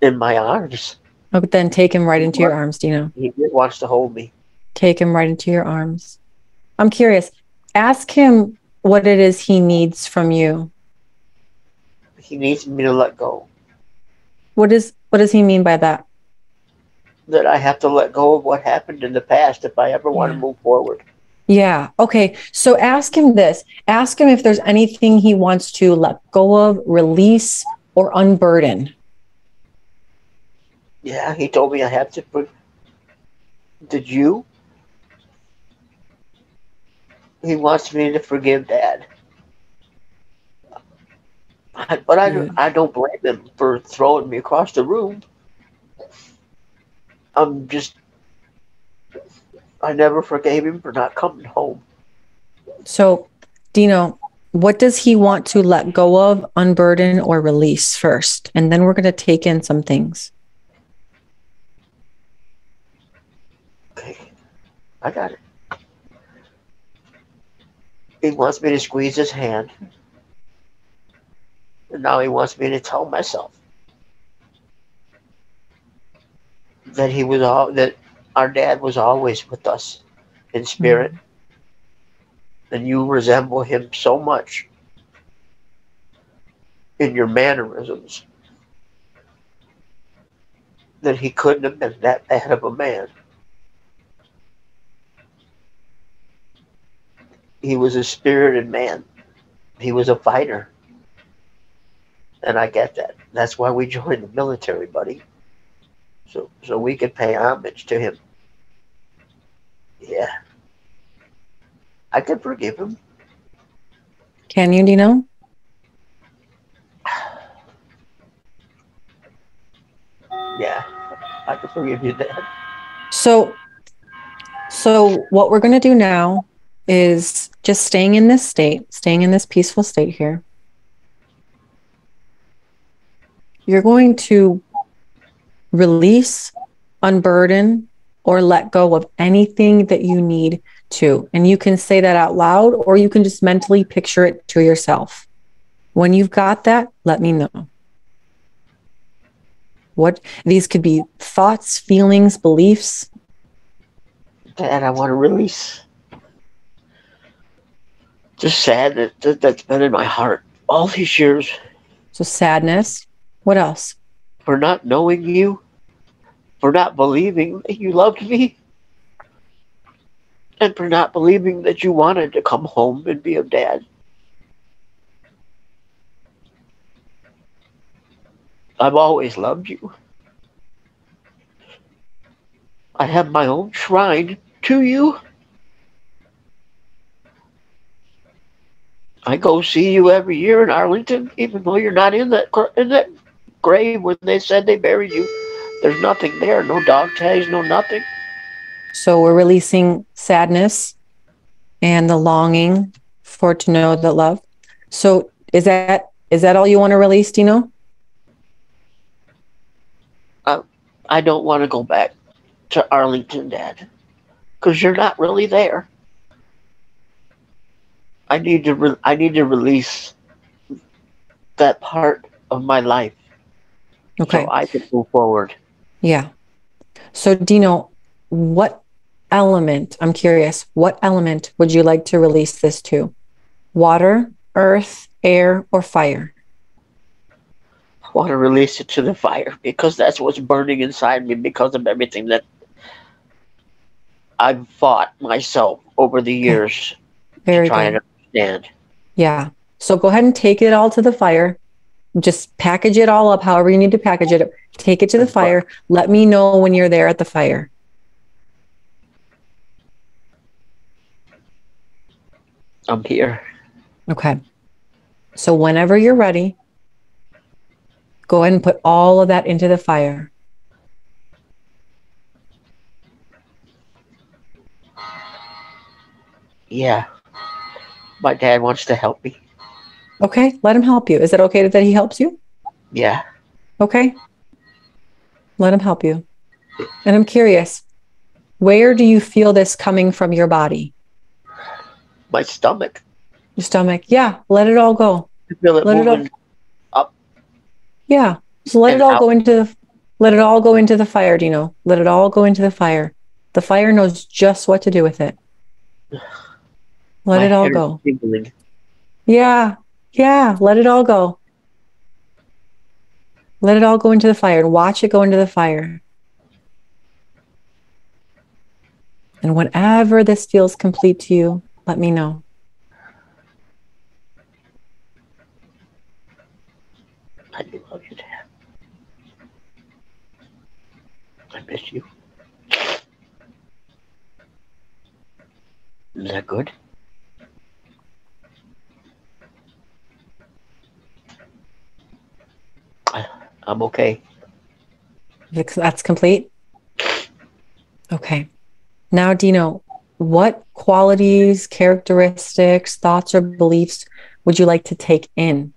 In my arms. Oh, but then take him right into your arms, Dino. He wants to hold me. Take him right into your arms. I'm curious. Ask him what it is he needs from you. He needs me to let go. What does he mean by that? That I have to let go of what happened in the past if I ever want to move forward. Yeah. Okay. So ask him this. Ask him if there's anything he wants to let go of, release, or unburden. Yeah, he told me I have to. Did you? He wants me to forgive Dad. But I don't blame him for throwing me across the room. I never forgave him for not coming home. So, Dino, what does he want to let go of, unburden, or release first? And then we're going to take in some things. Okay, I got it. He wants me to squeeze his hand. And now he wants me to tell myself that that our dad was always with us in spirit. Mm. And you resemble him so much in your mannerisms that he couldn't have been that bad of a man. He was a spirited man. He was a fighter. And I get that. That's why we joined the military, buddy. So we could pay homage to him. Yeah. I can forgive him. Can you, Dino? Yeah. I can forgive you, Dad. So what we're going to do now is just staying in this state, staying in this peaceful state here. You're going to release, unburden, or let go of anything that you need to. And you can say that out loud, or you can just mentally picture it to yourself. When you've got that, let me know. What these could be thoughts, feelings, beliefs. Dad, I want to release. Just sad that's been in my heart all these years. So sadness. What else? For not knowing you. For not believing that you loved me. And for not believing that you wanted to come home and be a dad. I've always loved you. I have my own shrine to you. I go see you every year in Arlington, even though you're not in that grave where they said they buried you. There's nothing there, no dog tags, no nothing. So we're releasing sadness and the longing for to know the love. So is that all you want to release, Dino? I don't want to go back to Arlington, Dad, because you're not really there. I need to release that part of my life, okay, so I can move forward. Yeah. So Dino, what element, I'm curious, what element would you like to release this to? Water, earth, air, or fire? I want to release it to the fire because that's what's burning inside me because of everything that I've fought myself over the years to try and understand. Yeah. So go ahead and take it all to the fire. Just package it all up however you need to package it. Take it to the fire. Let me know when you're there at the fire. I'm here. Okay. So whenever you're ready, go ahead and put all of that into the fire. Yeah. My dad wants to help me. Okay, let him help you. Is it okay that he helps you? Yeah. Okay. Let him help you. And I'm curious, where do you feel this coming from your body? My stomach. Your stomach. Yeah, let it all go. I feel it moving up. Yeah. So let it all go into the fire, Dino. Let it all go into the fire. The fire knows just what to do with it. Let it all go. Yeah. Yeah. Let it all go. Let it all go into the fire and watch it go into the fire. And whenever this feels complete to you, let me know. I do love you, Dad. I miss you. Is that good? I'm okay. That's complete? Okay. Now, Dino, what qualities, characteristics, thoughts, or beliefs would you like to take in?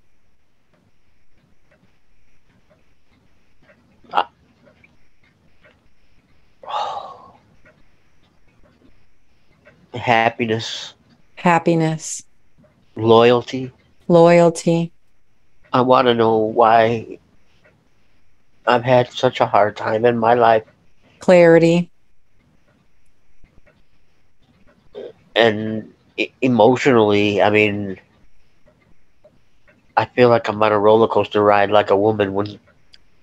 Happiness, Happiness, loyalty. loyalty, I want to know why I've had such a hard time in my life. clarity, And emotionally, I mean, I feel like I'm on a roller coaster ride like a woman when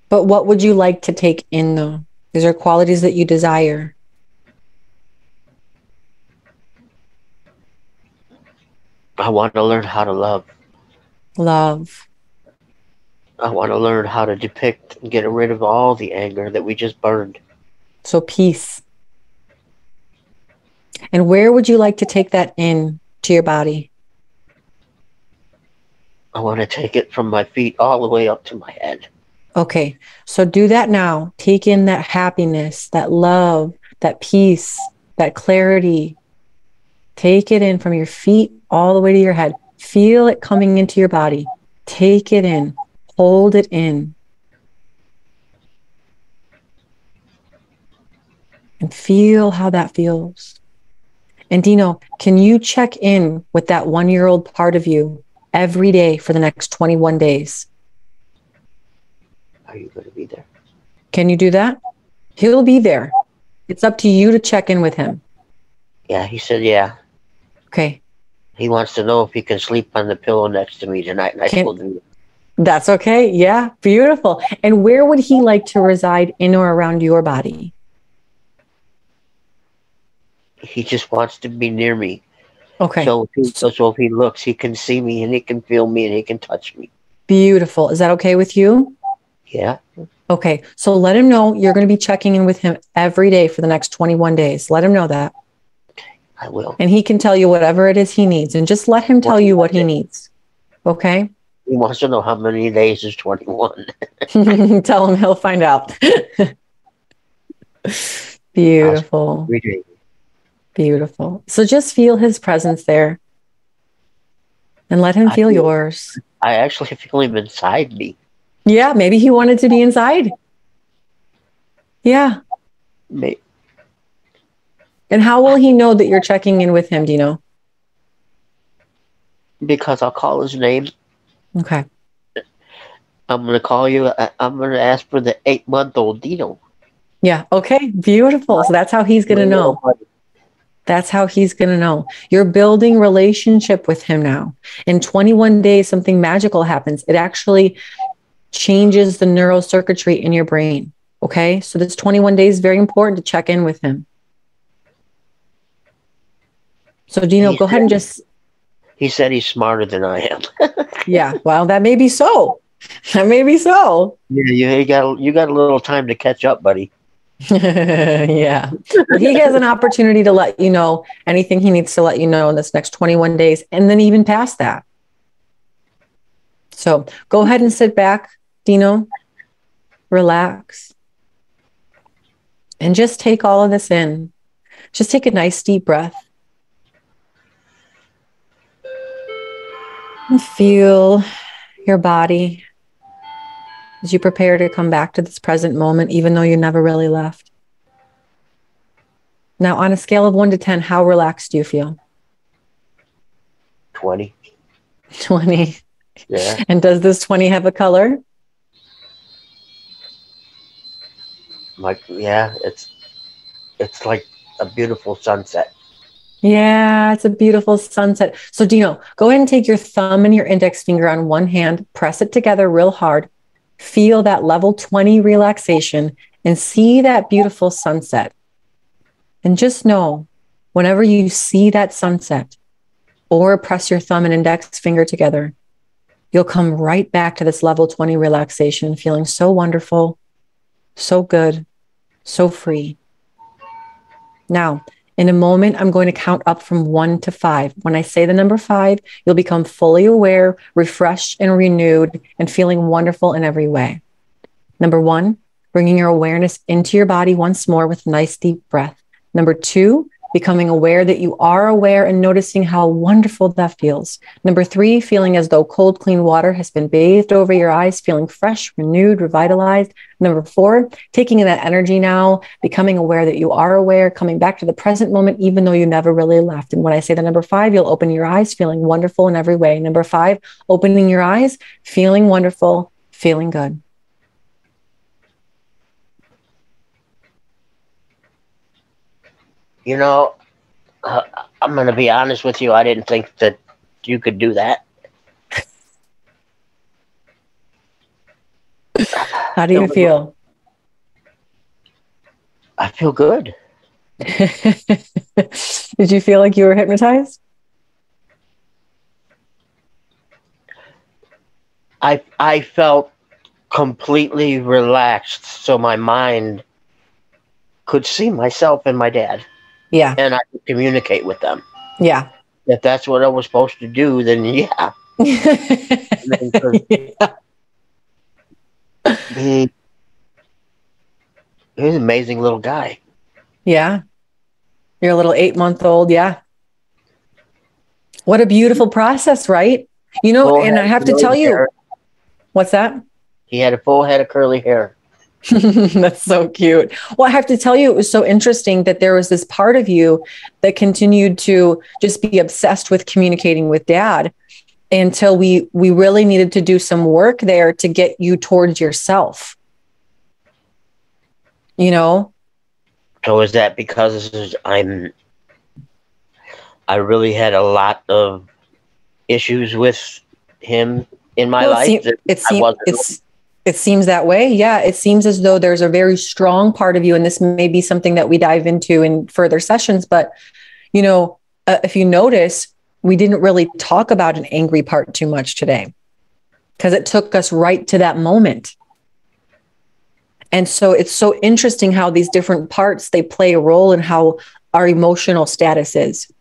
but what would you like to take in though? These are qualities that you desire. I want to learn how to love. Love. I want to learn how to depict and get rid of all the anger that we just burned. So peace. And where would you like to take that in to your body? I want to take it from my feet all the way up to my head. Okay, so do that now. Take in that happiness, that love, that peace, that clarity. Take it in from your feet all the way to your head. Feel it coming into your body. Take it in. Hold it in. And feel how that feels. And Dino, can you check in with that 1-year-old part of you every day for the next 21 days? Are you going to be there? Can you do that? He'll be there. It's up to you to check in with him. Yeah, he said, yeah. Okay. He wants to know if he can sleep on the pillow next to me tonight. And I told him, that's okay. Yeah, beautiful. And where would he like to reside in or around your body? he just wants to be near me. Okay. So if he looks, he can see me and he can feel me and he can touch me. Beautiful. Is that okay with you? Yeah. Okay. So let him know you're going to be checking in with him every day for the next 21 days. Let him know that. Okay, I will. And he can tell you whatever it is he needs. And just let him tell you what he needs. Okay? He wants to know how many days is 21. Tell him, he'll find out. Beautiful. Beautiful. So just feel his presence there. And let him feel yours. I actually feel him inside me. Yeah, maybe he wanted to be inside. Yeah. Maybe. And how will he know that you're checking in with him, do you know? Because I'll call his name. Okay. I'm going to call you. I'm going to ask for the 8-month-old Dino. Yeah. Okay. Beautiful. So that's how he's going to know. That's how he's going to know. You're building relationship with him now. In 21 days, something magical happens. It actually changes the neural circuitry in your brain. Okay. So this 21 days is very important to check in with him. So Dino, go ahead and just. He said he's smarter than I am. Yeah. Well, that may be so. That may be so. Yeah, you got a little time to catch up, buddy. Yeah. Well, he has an opportunity to let you know anything he needs to let you know in this next 21 days, and then even past that. So go ahead and sit back, Dino, relax, and just take all of this in. Just take a nice deep breath. And feel your body as you prepare to come back to this present moment, even though you never really left. Now, on a scale of 1 to 10, how relaxed do you feel? 20. 20. Yeah. And does this 20 have a color? Like, yeah, it's like a beautiful sunset. Yeah, it's a beautiful sunset. So Dino, go ahead and take your thumb and your index finger on one hand, press it together real hard, feel that level 20 relaxation, and see that beautiful sunset. And just know, whenever you see that sunset, or press your thumb and index finger together, you'll come right back to this level 20 relaxation, feeling so wonderful, so good, so free. Now, in a moment, I'm going to count up from 1 to 5. When I say the number 5, you'll become fully aware, refreshed, and renewed, and feeling wonderful in every way. Number 1, bringing your awareness into your body once more with a nice deep breath. Number 2, becoming aware that you are aware and noticing how wonderful that feels. Number 3, feeling as though cold, clean water has been bathed over your eyes, feeling fresh, renewed, revitalized. Number 4, taking in that energy now, becoming aware that you are aware, coming back to the present moment, even though you never really left. And when I say the number 5, you'll open your eyes, feeling wonderful in every way. Number 5, opening your eyes, feeling wonderful, feeling good. You know, I'm going to be honest with you. I didn't think that you could do that. How do you feel? I feel good. Did you feel like you were hypnotized? I felt completely relaxed, so my mind could see myself and my dad. Yeah. And I could communicate with them. Yeah. If that's what I was supposed to do, then yeah. He's an amazing little guy. Yeah. You're a little 8-month-old. Yeah. What a beautiful process, right? You know, Full and I have to tell you, hair. What's that? He had a full head of curly hair. That's so cute. Well, I have to tell you, it was so interesting that there was this part of you that continued to just be obsessed with communicating with dad until we really needed to do some work there to get you towards yourself. You know? So is that because I really had a lot of issues with him in my life? It seems that way. Yeah. It seems as though there's a very strong part of you, and this may be something that we dive into in further sessions. But, you know, if you notice, we didn't really talk about an angry part too much today because it took us right to that moment. And so it's so interesting how these different parts, they play a role in how our emotional status is,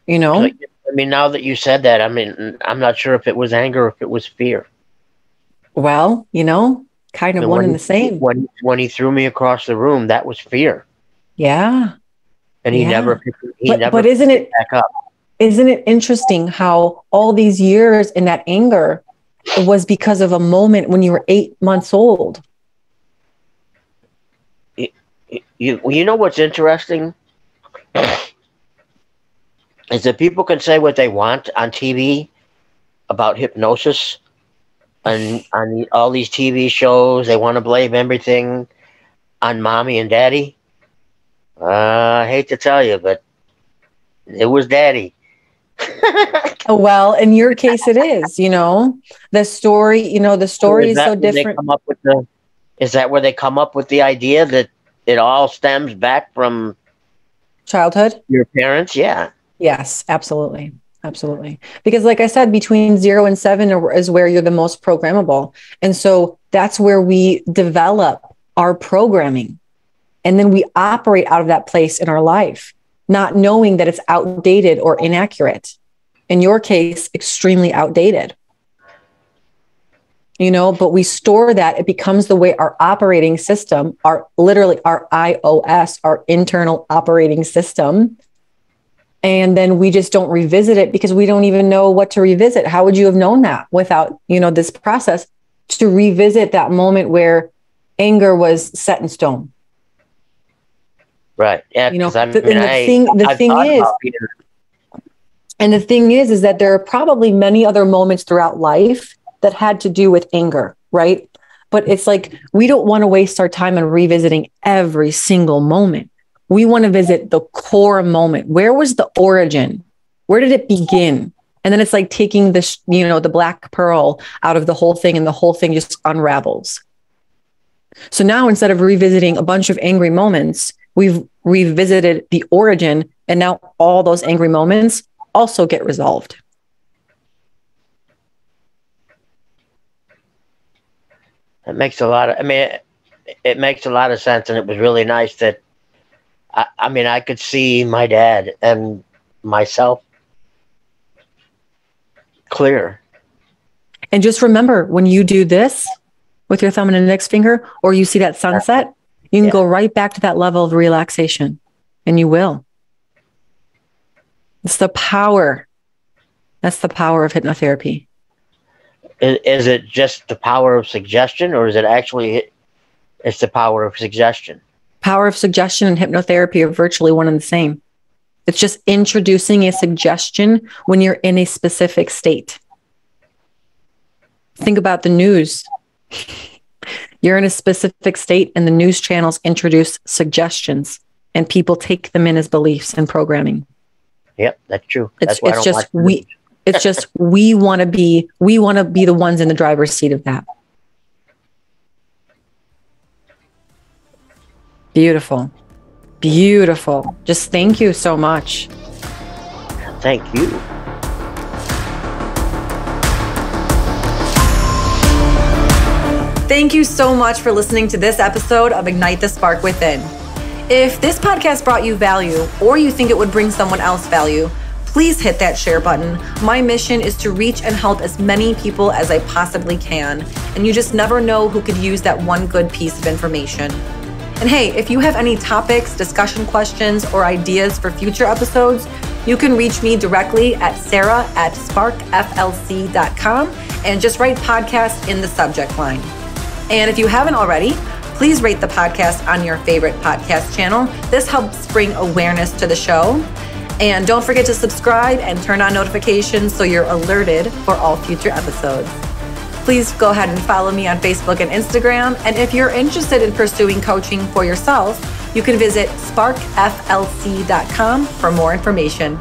you know? I mean, now that you said that, I mean, I'm not sure if it was anger or if it was fear. Well, you know, kind of one and the same. When he threw me across the room, that was fear. Yeah. And he never but isn't it back up. Isn't it interesting how all these years in that anger was because of a moment when you were 8 months old? You know what's interesting? Is that people can say what they want on TV about hypnosis and on all these TV shows. They want to blame everything on mommy and daddy. I hate to tell you, but it was daddy. Well, in your case, it is, you know, the story is so different. Is that where they come up with the idea that it all stems back from childhood? Your parents? Yeah. Yes, absolutely. Absolutely. Because like I said, between 0 and 7 is where you're the most programmable. And so that's where we develop our programming. And then we operate out of that place in our life, not knowing that it's outdated or inaccurate. In your case, extremely outdated. You know, but we store that. It becomes the way our operating system, our iOS, our internal operating system. And then we just don't revisit it because we don't even know what to revisit. How would you have known that without, you know, this process to revisit that moment where anger was set in stone? Right. Yeah. You know, the thing is that there are probably many other moments throughout life that had to do with anger, right? But it's like, we don't want to waste our time on revisiting every single moment. We want to visit the core moment. Where was the origin? Where did it begin? And then it's like taking the, you know, the black pearl out of the whole thing, and the whole thing just unravels. So now instead of revisiting a bunch of angry moments, we've revisited the origin, and now all those angry moments also get resolved. It makes a lot of, it makes a lot of sense. And it was really nice that, I could see my dad and myself clear. And just remember, when you do this with your thumb and index finger, or you see that sunset, you can go right back to that level of relaxation, and you will. It's the power. That's the power of hypnotherapy. Is it just the power of suggestion, or is it actually, it's the power of suggestion? Power of suggestion and hypnotherapy are virtually one and the same. It's just introducing a suggestion when you're in a specific state. Think about the news. You're in a specific state and the news channels introduce suggestions and people take them in as beliefs and programming. Yep, that's true. It's just we want to be the ones in the driver's seat of that. Beautiful. Beautiful. Just thank you so much. Thank you. Thank you so much for listening to this episode of Ignite the Spark Within. If this podcast brought you value, or you think it would bring someone else value, please hit that share button. My mission is to reach and help as many people as I possibly can. And you just never know who could use that one good piece of information. And hey, if you have any topics, discussion questions, or ideas for future episodes, you can reach me directly at sarah@sparkflc.com and just write podcast in the subject line. And if you haven't already, please rate the podcast on your favorite podcast channel. This helps bring awareness to the show. And don't forget to subscribe and turn on notifications so you're alerted for all future episodes. Please go ahead and follow me on Facebook and Instagram. And if you're interested in pursuing coaching for yourself, you can visit sparkflc.com for more information.